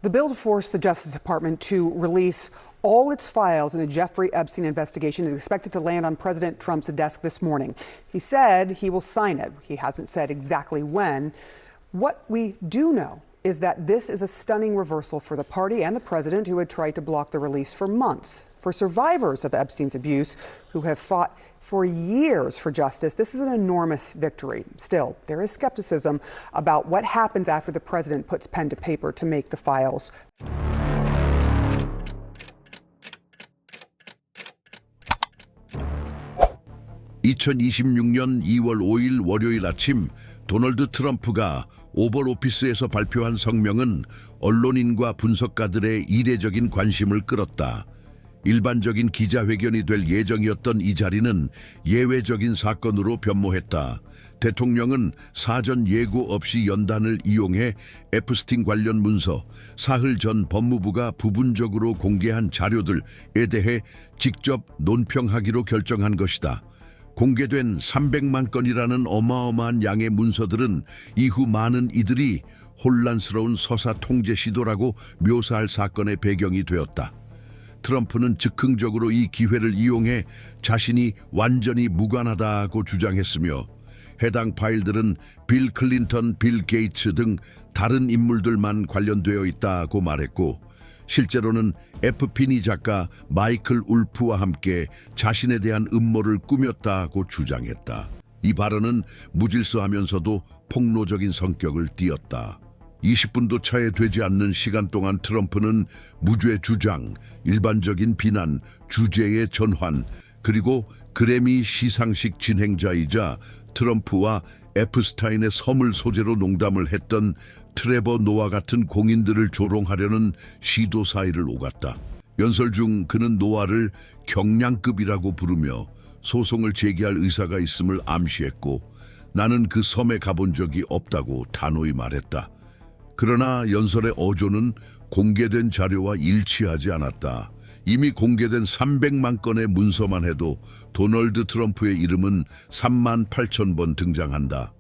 The bill to force the Justice Department to release all its files in the Jeffrey Epstein investigation is expected to land on President Trump's desk this morning. He said he will sign it. He hasn't said exactly when. What we do know is that this is a stunning reversal for the party and the president, who had tried to block the release for months. For survivors of Epstein's abuse, who have fought for years for justice, this is an enormous victory. Still, there is skepticism about what happens after the president puts pen to paper to make the files. (2026년 2월 5일) 월요일 아침 도널드 트럼프가 오벌 오피스에서 발표한 성명은 언론인과 분석가들의 이례적인 관심을 끌었다. 일반적인 기자회견이 될 예정이었던 이 자리는 예외적인 사건으로 변모했다. 대통령은 사전 예고 없이 연단을 이용해 에프스틴 관련 문서, 사흘 전 법무부가 부분적으로 공개한 자료들에 대해 직접 논평하기로 결정한 것이다. 공개된 300만 건이라는 어마어마한 양의 문서들은 이후 많은 이들이 혼란스러운 서사 통제 시도라고 묘사할 사건의 배경이 되었다. 트럼프는 즉흥적으로 이 기회를 이용해 자신이 완전히 무관하다고 주장했으며, 해당 파일들은 빌 클린턴, 빌 게이츠 등 다른 인물들만 관련되어 있다고 말했고, 실제로는 에프피니 작가 마이클 울프와 함께 자신에 대한 음모를 꾸몄다고 주장했다. 이 발언은 무질서하면서도 폭로적인 성격을 띠었다. 20분도 차에 되지 않는 시간 동안 트럼프는 무죄 주장, 일반적인 비난, 주제의 전환, 그리고 그래미 시상식 진행자이자 트럼프와 에프스타인의 섬을 소재로 농담을 했던 트레버 노아 같은 공인들을 조롱하려는 시도 사이를 오갔다. 연설 중 그는 노아를 경량급이라고 부르며 소송을 제기할 의사가 있음을 암시했고, 나는 그 섬에 가본 적이 없다고 단호히 말했다. 그러나 연설의 어조는 공개된 자료와 일치하지 않았다. 이미 공개된 300만 건의 문서만 해도 도널드 트럼프의 이름은 3만 8천 번 등장한다.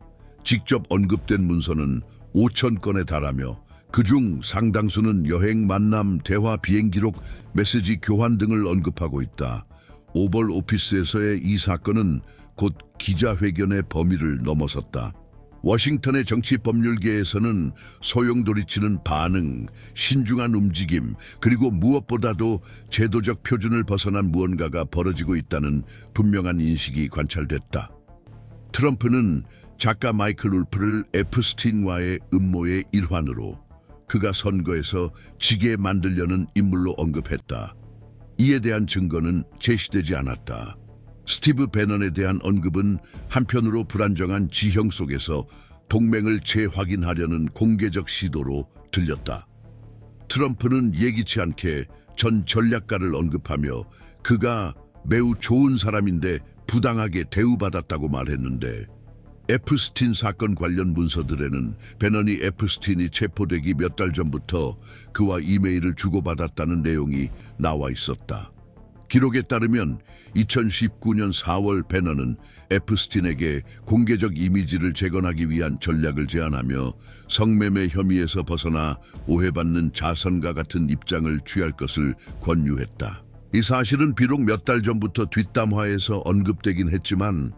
직접 언급된 문서는 5천 건에 달하며 그중 상당수는 여행, 만남, 대화, 비행 기록, 메시지 교환 등을 언급하고 있다. 오벌 오피스에서의 이 사건은 곧 기자회견의 범위를 넘어섰다. 워싱턴의 정치 법률계에서는 소용돌이치는 반응, 신중한 움직임, 그리고 무엇보다도 제도적 표준을 벗어난 무언가가 벌어지고 있다는 분명한 인식이 관찰됐다. 트럼프는 작가 마이클 울프를 에프스틴과의 음모의 일환으로, 그가 선거에서 지게 만들려는 인물로 언급했다. 이에 대한 증거는 제시되지 않았다. 스티브 배넌에 대한 언급은 한편으로 불안정한 지형 속에서 동맹을 재확인하려는 공개적 시도로 들렸다. 트럼프는 예기치 않게 전 전략가를 언급하며 그가 매우 좋은 사람인데 부당하게 대우받았다고 말했는데, 에프스틴 사건 관련 문서들에는 배넌이 에프스틴이 체포되기 몇 달 전부터 그와 이메일을 주고받았다는 내용이 나와 있었다. 기록에 따르면 2019년 4월 배넌은 에프스틴에게 공개적 이미지를 재건하기 위한 전략을 제안하며 성매매 혐의에서 벗어나 오해받는 자선가 같은 입장을 취할 것을 권유했다. 이 사실은 비록 몇 달 전부터 뒷담화에서 언급되긴 했지만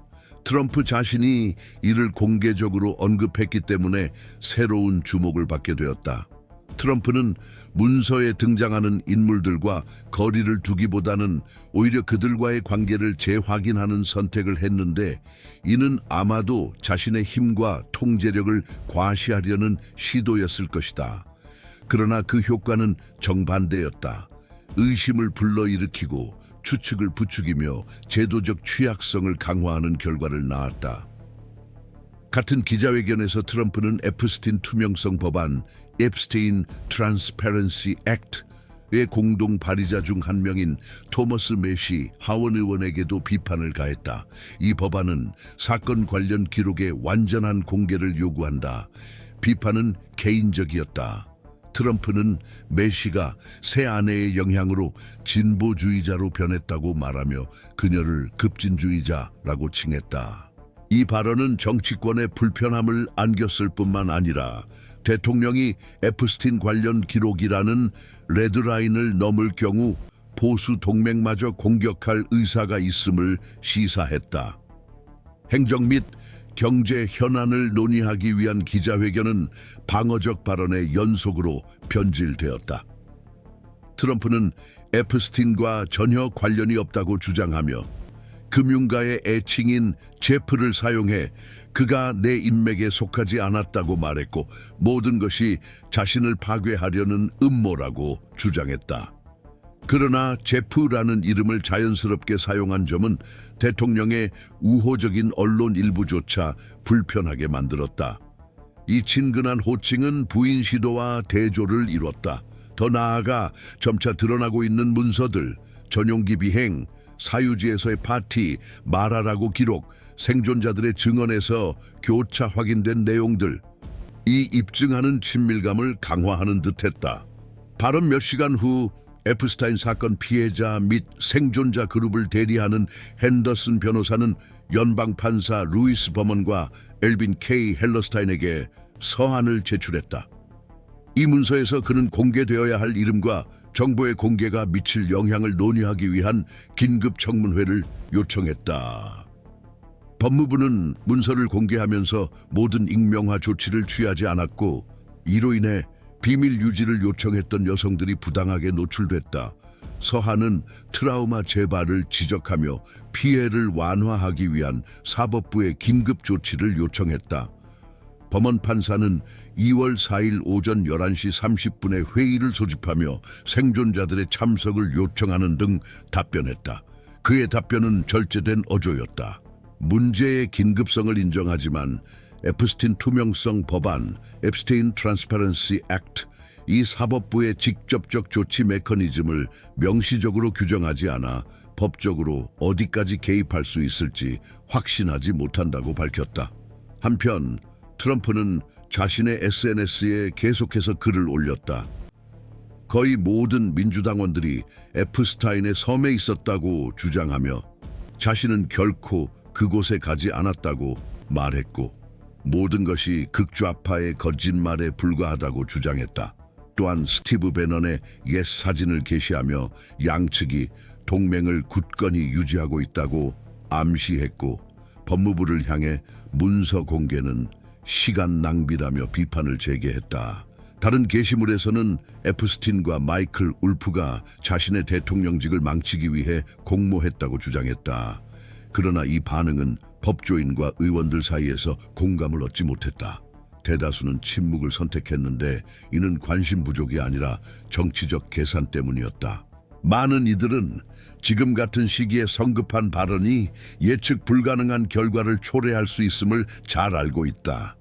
트럼프 자신이 이를 공개적으로 언급했기 때문에 새로운 주목을 받게 되었다. 트럼프는 문서에 등장하는 인물들과 거리를 두기보다는 오히려 그들과의 관계를 재확인하는 선택을 했는데, 이는 아마도 자신의 힘과 통제력을 과시하려는 시도였을 것이다. 그러나 그 효과는 정반대였다. 의심을 불러일으키고 추측을 부추기며 제도적 취약성을 강화하는 결과를 낳았다. 같은 기자회견에서 트럼프는 에프스틴 투명성 법안, epstein Transparency Act의 공동 발의자 중 한 명인 토머스 매시 하원 의원에게도 비판을 가했다. 이 법안은 사건 관련 기록의 완전한 공개를 요구한다. 비판은 개인적이었다. 트럼프는 매시가 새 아내의 영향으로 진보주의자로 변했다고 말하며 그녀를 급진주의자라고 칭했다. 이 발언은 정치권의 불편함을 안겼을 뿐만 아니라 대통령이 에프스틴 관련 기록이라는 레드라인을 넘을 경우 보수 동맹마저 공격할 의사가 있음을 시사했다. 행정 및 경제 현안을 논의하기 위한 기자회견은 방어적 발언의 연속으로 변질되었다. 트럼프는 에프스틴과 전혀 관련이 없다고 주장하며 금융가의 애칭인 제프를 사용해 그가 내 인맥에 속하지 않았다고 말했고 모든 것이 자신을 파괴하려는 음모라고 주장했다. 그러나 제프라는 이름을 자연스럽게 사용한 점은 대통령의 우호적인 언론 일부조차 불편하게 만들었다. 이 친근한 호칭은 부인 시도와 대조를 이뤘다. 더 나아가 점차 드러나고 있는 문서들, 전용기 비행, 사유지에서의 파티, 말하라고 기록, 생존자들의 증언에서 교차 확인된 내용들, 이 입증하는 친밀감을 강화하는 듯했다. 발언 몇 시간 후 에프스타인 사건 피해자 및 생존자 그룹을 대리하는 핸더슨 변호사는 연방 판사 루이스 버먼과 엘빈 K. 헬러스타인에게 서한을 제출했다. 이 문서에서 그는 공개되어야 할 이름과 정보의 공개가 미칠 영향을 논의하기 위한 긴급 청문회를 요청했다. 법무부는 문서를 공개하면서 모든 익명화 조치를 취하지 않았고 이로 인해 비밀 유지를 요청했던 여성들이 부당하게 노출됐다. 서한은 트라우마 재발을 지적하며 피해를 완화하기 위한 사법부의 긴급 조치를 요청했다. 범원 판사는 2월 4일 오전 11시 30분에 회의를 소집하며 생존자들의 참석을 요청하는 등 답변했다. 그의 답변은 절제된 어조였다. 문제의 긴급성을 인정하지만 에프스틴 투명성 법안, 앱스테인 트랜스퍼런시 액트, 이 사법부의 직접적 조치 메커니즘을 명시적으로 규정하지 않아 법적으로 어디까지 개입할 수 있을지 확신하지 못한다고 밝혔다. 한편 트럼프는 자신의 SNS에 계속해서 글을 올렸다. 거의 모든 민주당원들이 에프스타인의 섬에 있었다고 주장하며 자신은 결코 그곳에 가지 않았다고 말했고 모든 것이 극좌파의 거짓말에 불과하다고 주장했다. 또한 스티브 배넌의 옛 사진을 게시하며 양측이 동맹을 굳건히 유지하고 있다고 암시했고 법무부를 향해 문서 공개는 시간 낭비라며 비판을 제기했다. 다른 게시물에서는 에프스틴과 마이클 울프가 자신의 대통령직을 망치기 위해 공모했다고 주장했다. 그러나 이 반응은 법조인과 의원들 사이에서 공감을 얻지 못했다. 대다수는 침묵을 선택했는데 이는 관심 부족이 아니라 정치적 계산 때문이었다. 많은 이들은 지금 같은 시기에 성급한 발언이 예측 불가능한 결과를 초래할 수 있음을 잘 알고 있다.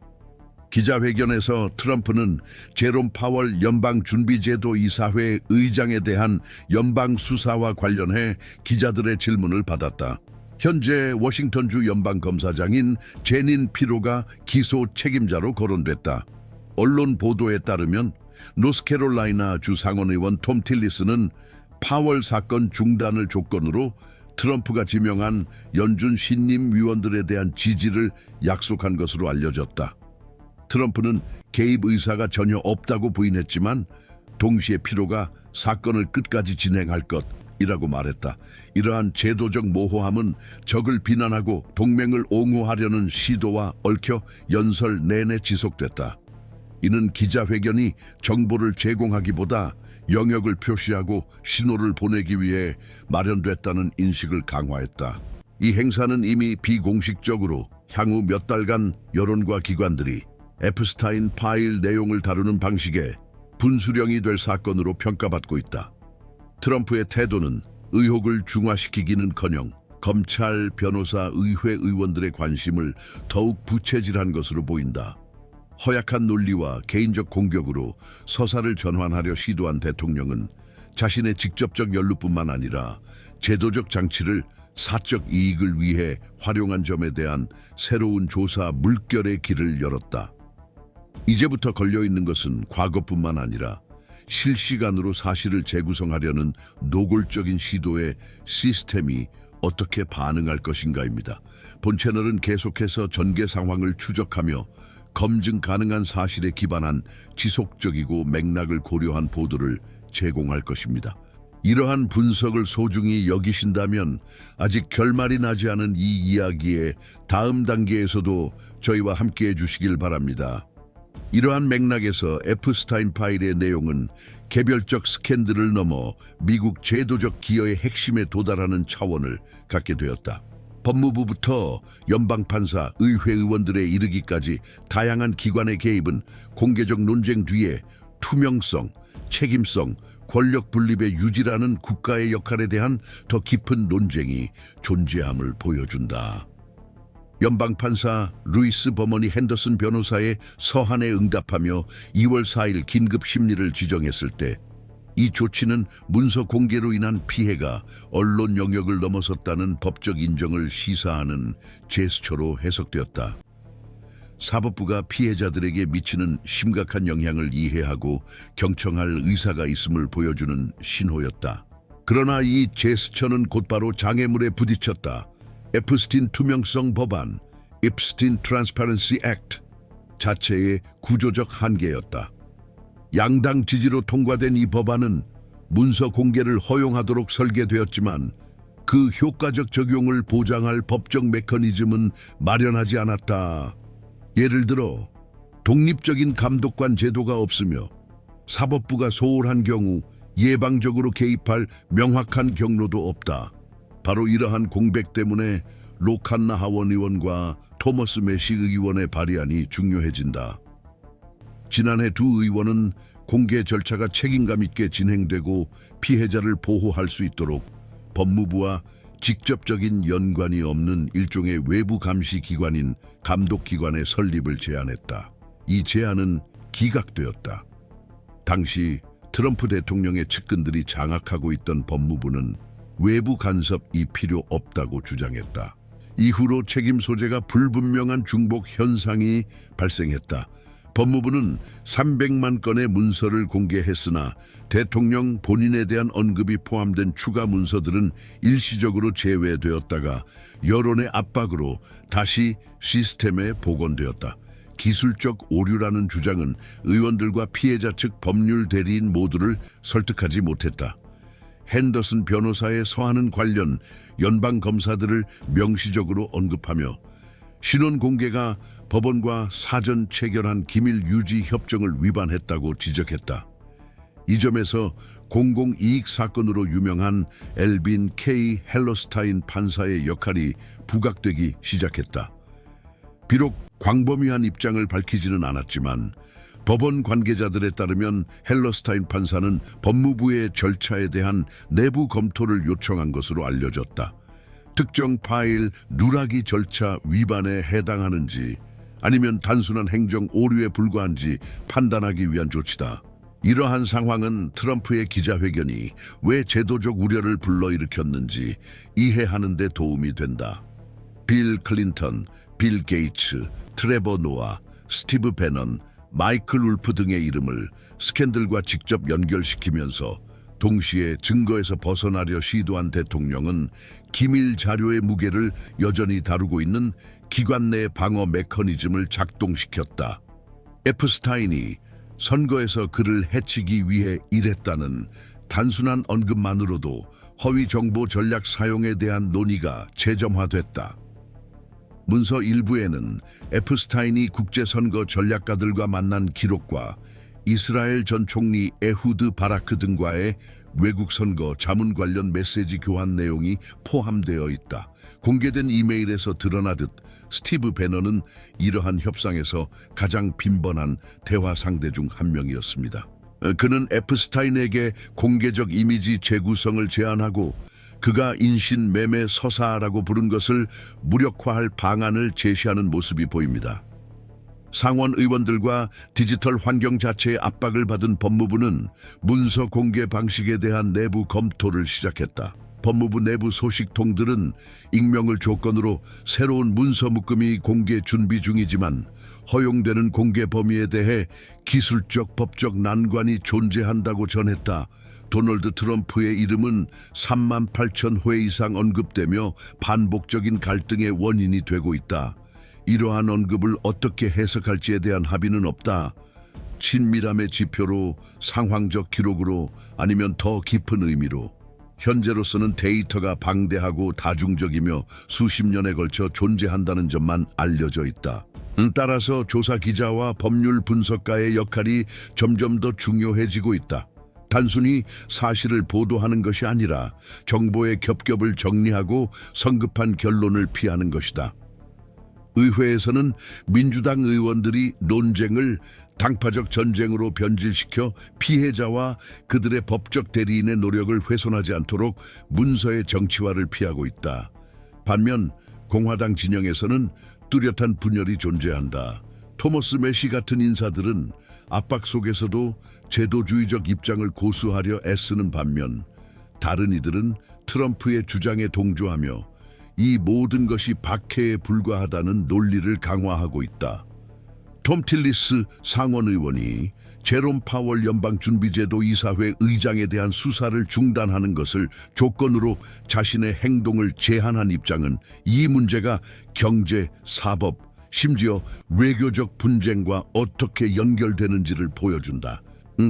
기자회견에서 트럼프는 제롬 파월 연방준비제도 이사회 의장에 대한 연방 수사와 관련해 기자들의 질문을 받았다. 현재 워싱턴주 연방검사장인 제닌 피로가 기소 책임자로 거론됐다. 언론 보도에 따르면 노스캐롤라이나 주 상원의원 톰 틸리스는 파월 사건 중단을 조건으로 트럼프가 지명한 연준 신임 위원들에 대한 지지를 약속한 것으로 알려졌다. 트럼프는 개입 의사가 전혀 없다고 부인했지만 동시에 피로가 사건을 끝까지 진행할 것이라고 말했다. 이러한 제도적 모호함은 적을 비난하고 동맹을 옹호하려는 시도와 얽혀 연설 내내 지속됐다. 이는 기자회견이 정보를 제공하기보다 영역을 표시하고 신호를 보내기 위해 마련됐다는 인식을 강화했다. 이 행사는 이미 비공식적으로 향후 몇 달간 여론과 기관들이 에프스타인 파일 내용을 다루는 방식의 분수령이 될 사건으로 평가받고 있다. 트럼프의 태도는 의혹을 중화시키기는커녕 검찰, 변호사, 의회 의원들의 관심을 더욱 부채질한 것으로 보인다. 허약한 논리와 개인적 공격으로 서사를 전환하려 시도한 대통령은 자신의 직접적 연루뿐만 아니라 제도적 장치를 사적 이익을 위해 활용한 점에 대한 새로운 조사 물결의 길을 열었다. 이제부터 걸려있는 것은 과거뿐만 아니라 실시간으로 사실을 재구성하려는 노골적인 시도의 시스템이 어떻게 반응할 것인가입니다. 본 채널은 계속해서 전개 상황을 추적하며 검증 가능한 사실에 기반한 지속적이고 맥락을 고려한 보도를 제공할 것입니다. 이러한 분석을 소중히 여기신다면 아직 결말이 나지 않은 이 이야기의 다음 단계에서도 저희와 함께해 주시길 바랍니다. 이러한 맥락에서 에프스타인 파일의 내용은 개별적 스캔들을 넘어 미국 제도적 기여의 핵심에 도달하는 차원을 갖게 되었다. 법무부부터 연방판사, 의회 의원들에 이르기까지 다양한 기관의 개입은 공개적 논쟁 뒤에 투명성, 책임성, 권력 분립의 유지라는 국가의 역할에 대한 더 깊은 논쟁이 존재함을 보여준다. 연방판사 루이스 버머니 핸더슨 변호사의 서한에 응답하며 2월 4일 긴급 심리를 지정했을 때 이 조치는 문서 공개로 인한 피해가 언론 영역을 넘어섰다는 법적 인정을 시사하는 제스처로 해석되었다. 사법부가 피해자들에게 미치는 심각한 영향을 이해하고 경청할 의사가 있음을 보여주는 신호였다. 그러나 이 제스처는 곧바로 장애물에 부딪혔다. 에프스틴 투명성 법안, Epstein Transparency Act 자체의 구조적 한계였다. 양당 지지로 통과된 이 법안은 문서 공개를 허용하도록 설계되었지만 그 효과적 적용을 보장할 법적 메커니즘은 마련하지 않았다. 예를 들어 독립적인 감독관 제도가 없으며 사법부가 소홀한 경우 예방적으로 개입할 명확한 경로도 없다. 바로 이러한 공백 때문에 로칸나 하원 의원과 토머스 메시 의원의 발의안이 중요해진다. 지난해 두 의원은 공개 절차가 책임감 있게 진행되고 피해자를 보호할 수 있도록 법무부와 직접적인 연관이 없는 일종의 외부 감시 기관인 감독기관의 설립을 제안했다. 이 제안은 기각되었다. 당시 트럼프 대통령의 측근들이 장악하고 있던 법무부는 외부 간섭이 필요 없다고 주장했다. 이후로 책임 소재가 불분명한 중복 현상이 발생했다. 법무부는 300만 건의 문서를 공개했으나 대통령 본인에 대한 언급이 포함된 추가 문서들은 일시적으로 제외되었다가 여론의 압박으로 다시 시스템에 복원되었다. 기술적 오류라는 주장은 의원들과 피해자 측 법률 대리인 모두를 설득하지 못했다. 핸더슨 변호사의 서한은 관련 연방 검사들을 명시적으로 언급하며 신원 공개가 법원과 사전 체결한 기밀 유지 협정을 위반했다고 지적했다. 이 점에서 공공이익 사건으로 유명한 엘빈 K. 헬러스타인 판사의 역할이 부각되기 시작했다. 비록 광범위한 입장을 밝히지는 않았지만 법원 관계자들에 따르면 헬러스타인 판사는 법무부의 절차에 대한 내부 검토를 요청한 것으로 알려졌다. 특정 파일 누락이 절차 위반에 해당하는지 아니면 단순한 행정 오류에 불과한지 판단하기 위한 조치다. 이러한 상황은 트럼프의 기자회견이 왜 제도적 우려를 불러일으켰는지 이해하는 데 도움이 된다. 빌 클린턴, 빌 게이츠, 트레버 노아, 스티브 배넌, 마이클 울프 등의 이름을 스캔들과 직접 연결시키면서 동시에 증거에서 벗어나려 시도한 대통령은 기밀 자료의 무게를 여전히 다루고 있는 기관 내 방어 메커니즘을 작동시켰다. 에프스타인이 선거에서 그를 해치기 위해 일했다는 단순한 언급만으로도 허위 정보 전략 사용에 대한 논의가 재점화됐다. 문서 일부에는 에프스타인이 국제선거 전략가들과 만난 기록과 이스라엘 전 총리 에후드 바라크 등과의 외국 선거 자문 관련 메시지 교환 내용이 포함되어 있다. 공개된 이메일에서 드러나듯 스티브 배너는 이러한 협상에서 가장 빈번한 대화 상대 중 한 명이었습니다. 그는 에프스타인에게 공개적 이미지 재구성을 제안하고 그가 인신매매 서사라고 부른 것을 무력화할 방안을 제시하는 모습이 보입니다. 상원 의원들과 디지털 환경 자체의 압박을 받은 법무부는 문서 공개 방식에 대한 내부 검토를 시작했다. 법무부 내부 소식통들은 익명을 조건으로 새로운 문서 묶음이 공개 준비 중이지만 허용되는 공개 범위에 대해 기술적 법적 난관이 존재한다고 전했다. 도널드 트럼프의 이름은 3만 8천 회 이상 언급되며 반복적인 갈등의 원인이 되고 있다. 이러한 언급을 어떻게 해석할지에 대한 합의는 없다. 친밀함의 지표로, 상황적 기록으로, 아니면 더 깊은 의미로. 현재로서는 데이터가 방대하고 다중적이며 수십 년에 걸쳐 존재한다는 점만 알려져 있다. 따라서 조사 기자와 법률 분석가의 역할이 점점 더 중요해지고 있다. 단순히 사실을 보도하는 것이 아니라 정보의 겹겹을 정리하고 성급한 결론을 피하는 것이다. 의회에서는 민주당 의원들이 논쟁을 당파적 전쟁으로 변질시켜 피해자와 그들의 법적 대리인의 노력을 훼손하지 않도록 문서의 정치화를 피하고 있다. 반면 공화당 진영에서는 뚜렷한 분열이 존재한다. 토머스 매시 같은 인사들은 압박 속에서도 제도주의적 입장을 고수하려 애쓰는 반면 다른 이들은 트럼프의 주장에 동조하며 이 모든 것이 박해에 불과하다는 논리를 강화하고 있다. 톰 틸리스 상원 의원이 제롬 파월 연방준비제도 이사회 의장에 대한 수사를 중단하는 것을 조건으로 자신의 행동을 제한한 입장은 이 문제가 경제, 사법, 심지어 외교적 분쟁과 어떻게 연결되는지를 보여준다.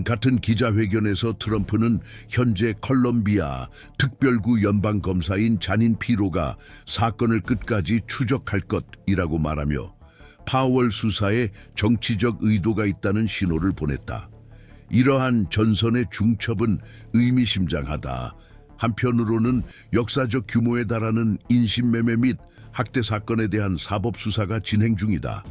같은 기자회견에서 트럼프는 현재 컬럼비아 특별구 연방검사인 자닌 피로가 사건을 끝까지 추적할 것이라고 말하며 파월 수사에 정치적 의도가 있다는 신호를 보냈다. 이러한 전선의 중첩은 의미심장하다. 한편으로는 역사적 규모에 달하는 인신매매 및 학대 사건에 대한 사법 수사가 진행 중이다.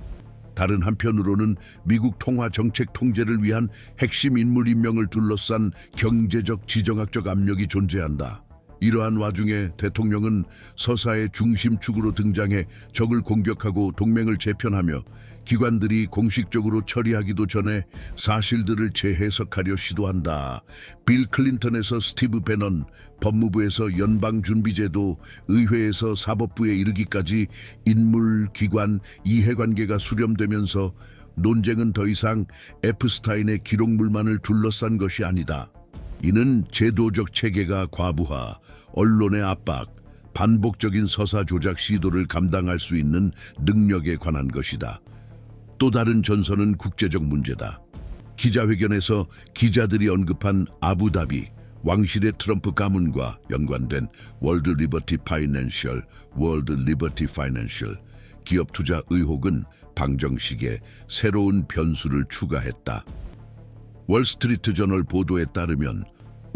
다른 한편으로는 미국 통화 정책 통제를 위한 핵심 인물 임명을 둘러싼 경제적 지정학적 압력이 존재한다. 이러한 와중에 대통령은 서사의 중심축으로 등장해 적을 공격하고 동맹을 재편하며 기관들이 공식적으로 처리하기도 전에 사실들을 재해석하려 시도한다. 빌 클린턴에서 스티브 배넌, 법무부에서 연방준비제도, 의회에서 사법부에 이르기까지 인물, 기관, 이해관계가 수렴되면서 논쟁은 더 이상 에프스타인의 기록물만을 둘러싼 것이 아니다. 이는 제도적 체계가 과부하, 언론의 압박, 반복적인 서사 조작 시도를 감당할 수 있는 능력에 관한 것이다. 또 다른 전선은 국제적 문제다. 기자회견에서 기자들이 언급한 아부다비, 왕실의 트럼프 가문과 연관된 월드 리버티 파이낸셜, 기업 투자 의혹은 방정식에 새로운 변수를 추가했다. 월스트리트 저널 보도에 따르면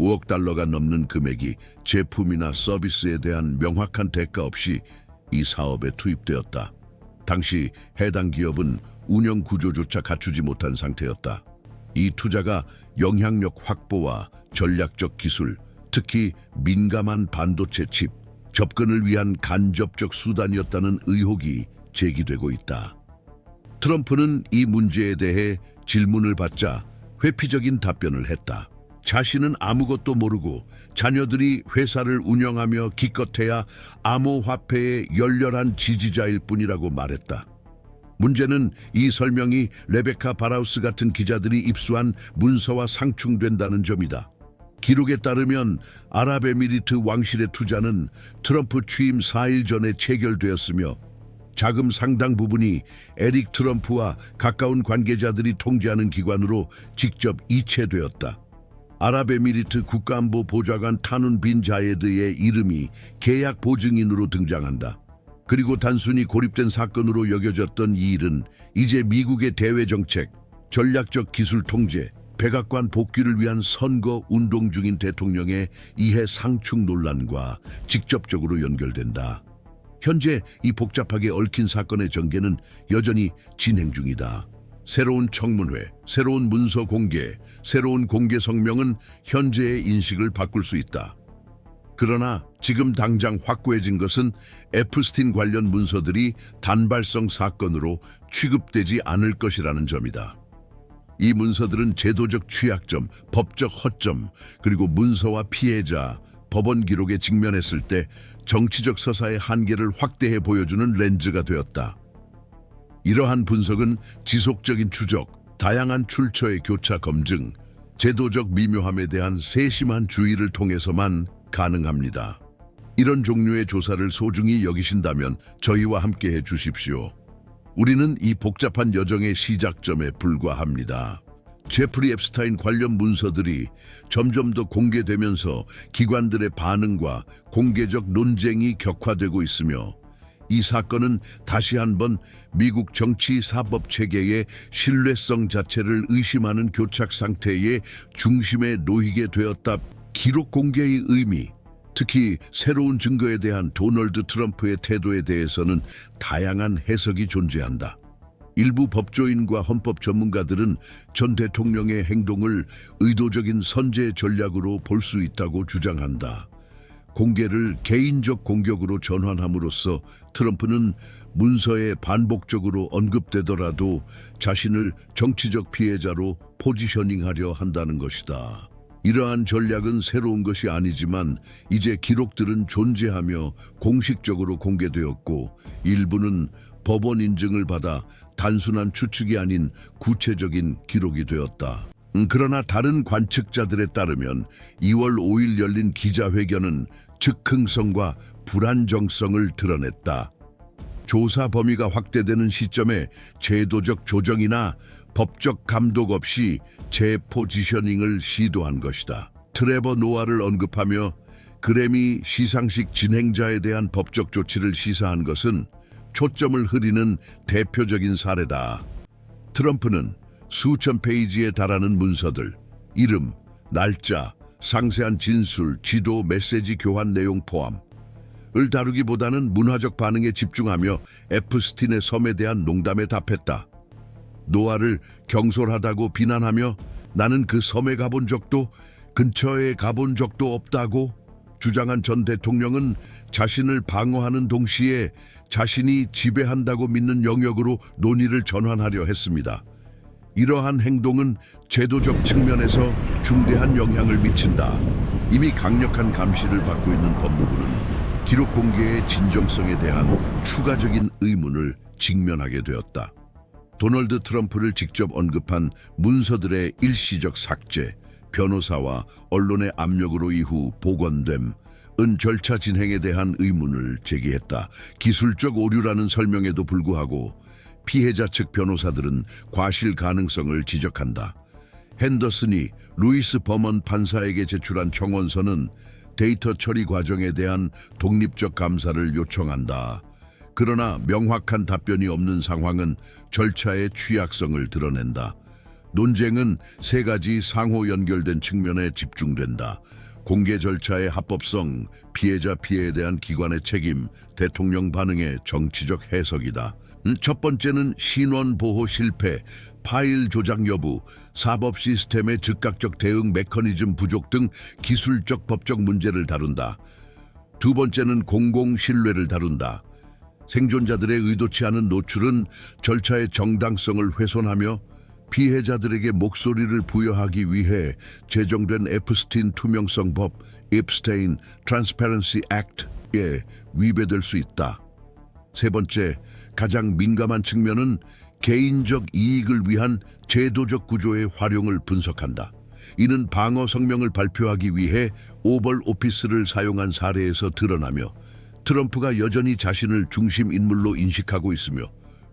5억 달러가 넘는 금액이 제품이나 서비스에 대한 명확한 대가 없이 이 사업에 투입되었다. 당시 해당 기업은 운영 구조조차 갖추지 못한 상태였다. 이 투자가 영향력 확보와 전략적 기술, 특히 민감한 반도체 칩, 접근을 위한 간접적 수단이었다는 의혹이 제기되고 있다. 트럼프는 이 문제에 대해 질문을 받자 회피적인 답변을 했다. 자신은 아무것도 모르고 자녀들이 회사를 운영하며 기껏해야 암호화폐의 열렬한 지지자일 뿐이라고 말했다. 문제는 이 설명이 레베카 바라우스 같은 기자들이 입수한 문서와 상충된다는 점이다. 기록에 따르면 아랍에미리트 왕실의 투자는 트럼프 취임 4일 전에 체결되었으며 자금 상당 부분이 에릭 트럼프와 가까운 관계자들이 통제하는 기관으로 직접 이체되었다. 아랍에미리트 국가안보 보좌관 타눈 빈 자예드의 이름이 계약 보증인으로 등장한다. 그리고 단순히 고립된 사건으로 여겨졌던 이 일은 이제 미국의 대외 정책, 전략적 기술 통제, 백악관 복귀를 위한 선거 운동 중인 대통령의 이해 상충 논란과 직접적으로 연결된다. 현재 이 복잡하게 얽힌 사건의 전개는 여전히 진행 중이다. 새로운 청문회, 새로운 문서 공개, 새로운 공개 성명은 현재의 인식을 바꿀 수 있다. 그러나 지금 당장 확고해진 것은 에프스틴 관련 문서들이 단발성 사건으로 취급되지 않을 것이라는 점이다. 이 문서들은 제도적 취약점, 법적 허점, 그리고 문서와 피해자, 법원 기록에 직면했을 때 정치적 서사의 한계를 확대해 보여주는 렌즈가 되었다. 이러한 분석은 지속적인 추적, 다양한 출처의 교차 검증, 제도적 미묘함에 대한 세심한 주의를 통해서만 가능합니다. 이런 종류의 조사를 소중히 여기신다면 저희와 함께 해 주십시오. 우리는 이 복잡한 여정의 시작점에 불과합니다. 제프리 앱스타인 관련 문서들이 점점 더 공개되면서 기관들의 반응과 공개적 논쟁이 격화되고 있으며 이 사건은 다시 한번 미국 정치 사법 체계의 신뢰성 자체를 의심하는 교착 상태의 중심에 놓이게 되었다. 기록 공개의 의미, 특히 새로운 증거에 대한 도널드 트럼프의 태도에 대해서는 다양한 해석이 존재한다. 일부 법조인과 헌법 전문가들은 전 대통령의 행동을 의도적인 선제 전략으로 볼 수 있다고 주장한다. 공개를 개인적 공격으로 전환함으로써 트럼프는 문서에 반복적으로 언급되더라도 자신을 정치적 피해자로 포지셔닝하려 한다는 것이다. 이러한 전략은 새로운 것이 아니지만 이제 기록들은 존재하며 공식적으로 공개되었고 일부는 법원 인증을 받아 단순한 추측이 아닌 구체적인 기록이 되었다. 그러나 다른 관측자들에 따르면 2월 5일 열린 기자회견은 즉흥성과 불안정성을 드러냈다. 조사 범위가 확대되는 시점에 제도적 조정이나 법적 감독 없이 재포지셔닝을 시도한 것이다. 트레버 노아를 언급하며 그래미 시상식 진행자에 대한 법적 조치를 시사한 것은 초점을 흐리는 대표적인 사례다. 트럼프는 수천 페이지에 달하는 문서들, 이름, 날짜, 상세한 진술, 지도, 메시지 교환 내용 포함을 다루기보다는 문화적 반응에 집중하며 에프스틴의 섬에 대한 농담에 답했다. 노아를 경솔하다고 비난하며 나는 그 섬에 가본 적도 근처에 가본 적도 없다고 주장한 전 대통령은 자신을 방어하는 동시에 자신이 지배한다고 믿는 영역으로 논의를 전환하려 했습니다. 이러한 행동은 제도적 측면에서 중대한 영향을 미친다. 이미 강력한 감시를 받고 있는 법무부는 기록 공개의 진정성에 대한 추가적인 의문을 직면하게 되었다. 도널드 트럼프를 직접 언급한 문서들의 일시적 삭제, 변호사와 언론의 압력으로 이후 복원됨은 절차 진행에 대한 의문을 제기했다. 기술적 오류라는 설명에도 불구하고 피해자 측 변호사들은 과실 가능성을 지적한다. 핸더슨이 루이스 버먼 판사에게 제출한 청원서는 데이터 처리 과정에 대한 독립적 감사를 요청한다. 그러나 명확한 답변이 없는 상황은 절차의 취약성을 드러낸다. 논쟁은 세 가지 상호 연결된 측면에 집중된다. 공개 절차의 합법성, 피해자 피해에 대한 기관의 책임, 대통령 반응의 정치적 해석이다. 첫 번째는 신원 보호 실패, 파일 조작 여부, 사법 시스템의 즉각적 대응 메커니즘 부족 등 기술적 법적 문제를 다룬다. 두 번째는 공공 신뢰를 다룬다. 생존자들의 의도치 않은 노출은 절차의 정당성을 훼손하며 피해자들에게 목소리를 부여하기 위해 제정된 에프스틴 투명성 법, 앱스테인 트랜스퍼런시 액트에 위배될 수 있다. 세 번째, 가장 민감한 측면은 개인적 이익을 위한 제도적 구조의 활용을 분석한다. 이는 방어 성명을 발표하기 위해 오벌 오피스를 사용한 사례에서 드러나며 트럼프가 여전히 자신을 중심 인물로 인식하고 있으며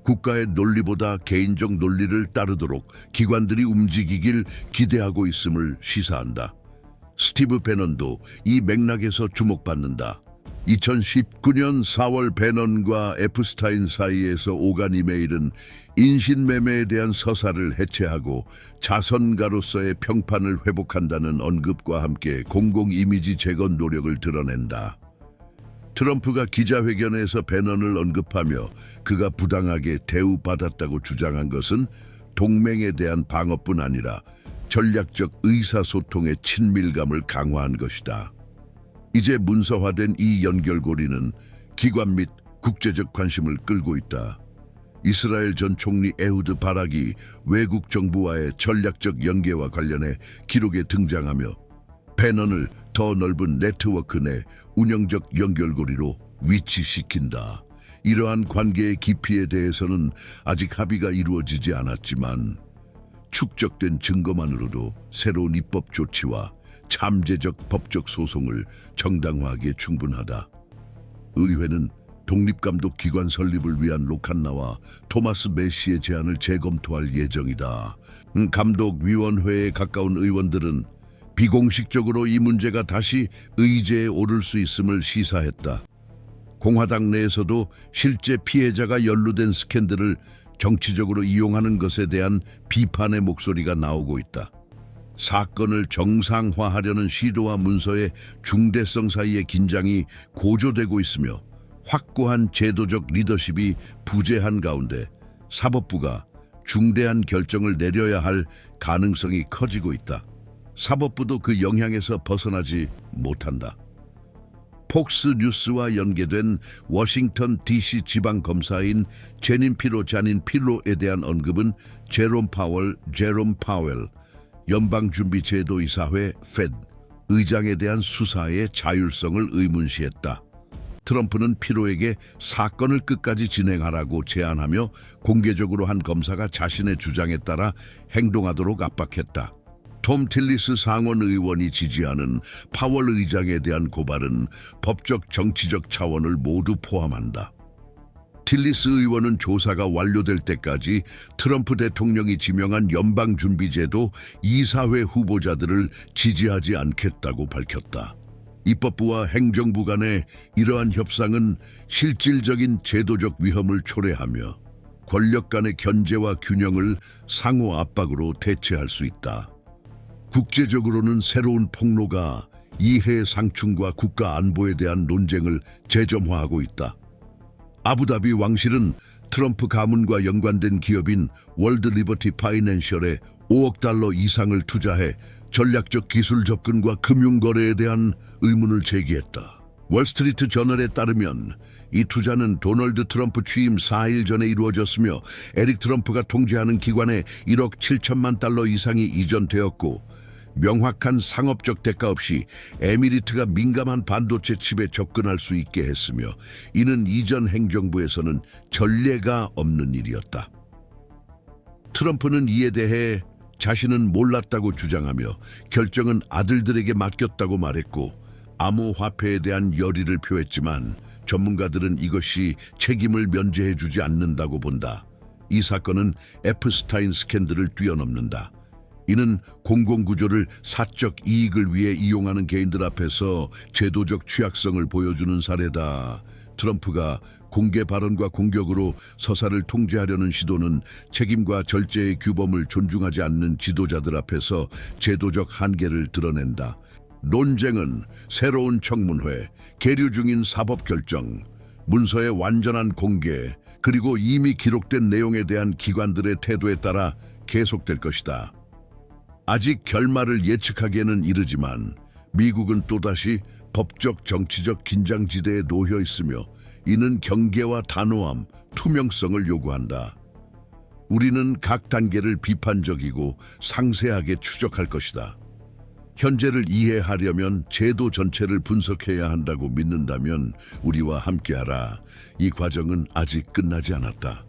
국가의 논리보다 개인적 논리를 따르도록 기관들이 움직이길 기대하고 있음을 시사한다. 스티브 배넌도 이 맥락에서 주목받는다. 2019년 4월 배넌과 에프스타인 사이에서 오간 이메일은 인신매매에 대한 서사를 해체하고 자선가로서의 평판을 회복한다는 언급과 함께 공공 이미지 재건 노력을 드러낸다. 트럼프가 기자회견에서 배넌을 언급하며 그가 부당하게 대우받았다고 주장한 것은 동맹에 대한 방어뿐 아니라 전략적 의사소통의 친밀감을 강화한 것이다. 이제 문서화된 이 연결고리는 기관 및 국제적 관심을 끌고 있다. 이스라엘 전 총리 에후드 바락이 외국 정부와의 전략적 연계와 관련해 기록에 등장하며 배넌을 더 넓은 네트워크 내 운영적 연결고리로 위치시킨다. 이러한 관계의 깊이에 대해서는 아직 합의가 이루어지지 않았지만 축적된 증거만으로도 새로운 입법 조치와 참재적 법적 소송을 정당화하기에 충분하다. 의회는 독립감독기관 설립을 위한 로칸나와 토마스 메시의 제안을 재검토할 예정이다. 감독위원회에 가까운 의원들은 비공식적으로 이 문제가 다시 의제에 오를 수 있음을 시사했다. 공화당 내에서도 실제 피해자가 연루된 스캔들을 정치적으로 이용하는 것에 대한 비판의 목소리가 나오고 있다. 사건을 정상화하려는 시도와 문서의 중대성 사이의 긴장이 고조되고 있으며 확고한 제도적 리더십이 부재한 가운데 사법부가 중대한 결정을 내려야 할 가능성이 커지고 있다. 사법부도 그 영향에서 벗어나지 못한다. 폭스 뉴스와 연계된 워싱턴 DC 지방 검사인 제닌 피로 자닌 필로에 대한 언급은 제롬 파웰 연방준비제도이사회 Fed 의장에 대한 수사의 자율성을 의문시했다. 트럼프는 피로에게 사건을 끝까지 진행하라고 제안하며 공개적으로 한 검사가 자신의 주장에 따라 행동하도록 압박했다. 톰 틸리스 상원 의원이 지지하는 파월 의장에 대한 고발은 법적 정치적 차원을 모두 포함한다. 틸리스 의원은 조사가 완료될 때까지 트럼프 대통령이 지명한 연방준비제도 이사회 후보자들을 지지하지 않겠다고 밝혔다. 입법부와 행정부 간의 이러한 협상은 실질적인 제도적 위험을 초래하며 권력 간의 견제와 균형을 상호 압박으로 대체할 수 있다. 국제적으로는 새로운 폭로가 이해 상충과 국가 안보에 대한 논쟁을 재점화하고 있다. 아부다비 왕실은 트럼프 가문과 연관된 기업인 월드 리버티 파이낸셜에 5억 달러 이상을 투자해 전략적 기술 접근과 금융 거래에 대한 의문을 제기했다. 월스트리트 저널에 따르면 이 투자는 도널드 트럼프 취임 4일 전에 이루어졌으며 에릭 트럼프가 통제하는 기관에 1억 7천만 달러 이상이 이전되었고 명확한 상업적 대가 없이 에미리트가 민감한 반도체 칩에 접근할 수 있게 했으며 이는 이전 행정부에서는 전례가 없는 일이었다. 트럼프는 이에 대해 자신은 몰랐다고 주장하며 결정은 아들들에게 맡겼다고 말했고 암호화폐에 대한 열의를 표했지만 전문가들은 이것이 책임을 면제해주지 않는다고 본다. 이 사건은 에프스타인 스캔들을 뛰어넘는다. 이는 공공구조를 사적 이익을 위해 이용하는 개인들 앞에서 제도적 취약성을 보여주는 사례다. 트럼프가 공개 발언과 공격으로 서사를 통제하려는 시도는 책임과 절제의 규범을 존중하지 않는 지도자들 앞에서 제도적 한계를 드러낸다. 논쟁은 새로운 청문회, 계류 중인 사법결정, 문서의 완전한 공개, 그리고 이미 기록된 내용에 대한 기관들의 태도에 따라 계속될 것이다. 아직 결말을 예측하기에는 이르지만 미국은 또다시 법적 정치적 긴장지대에 놓여 있으며 이는 경계와 단호함, 투명성을 요구한다. 우리는 각 단계를 비판적이고 상세하게 추적할 것이다. 현재를 이해하려면 제도 전체를 분석해야 한다고 믿는다면 우리와 함께하라. 이 과정은 아직 끝나지 않았다.